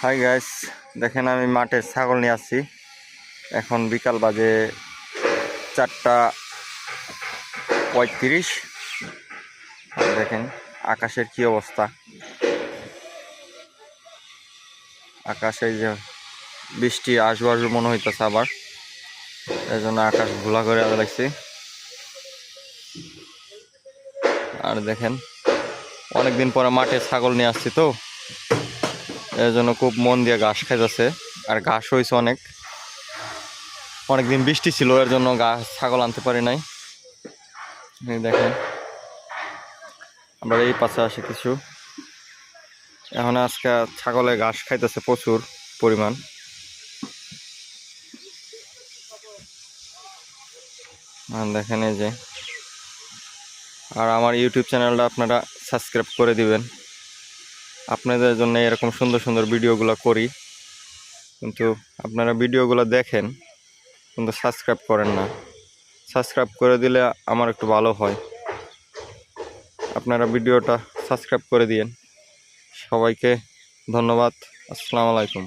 Hi guys, দেখেন আমি মাঠে ছাগল নিয়ে আসছি। এখন বিকাল বাজে 4:35। দেখেন আকাশের কি অবস্থা। আকাশে যে বৃষ্টি আসবো আসবো মনে হইতেছে আবার, এই জন্য আকাশ ঘোলা করে লাগছে। আর দেখেন অনেকদিন পরে মাঠে ছাগল নিয়ে আসছি, তো এই জন্য খুব মন দিয়ে ঘাস খাইতেছে। আর ঘাস হয়েছে অনেকদিন বৃষ্টি ছিল, এর জন্য ছাগল আনতে পারি নাই। দেখেন আবার এই পাশে আসে কিছু। এখন আজকে ছাগলে ঘাস খাইতেছে প্রচুর পরিমাণ। দেখেন এই যে, আর আমার ইউটিউব চ্যানেলটা আপনারা সাবস্ক্রাইব করে দিবেন। আপনাদের জন্য এরকম সুন্দর সুন্দর ভিডিওগুলো করি, কিন্তু আপনারা ভিডিওগুলো দেখেন কিন্তু সাবস্ক্রাইব করেন না। সাবস্ক্রাইব করে দিলে আমার একটু ভালো হয়। আপনারা ভিডিওটা সাবস্ক্রাইব করে দিয়েন। সবাইকে ধন্যবাদ। আসসালামু আলাইকুম।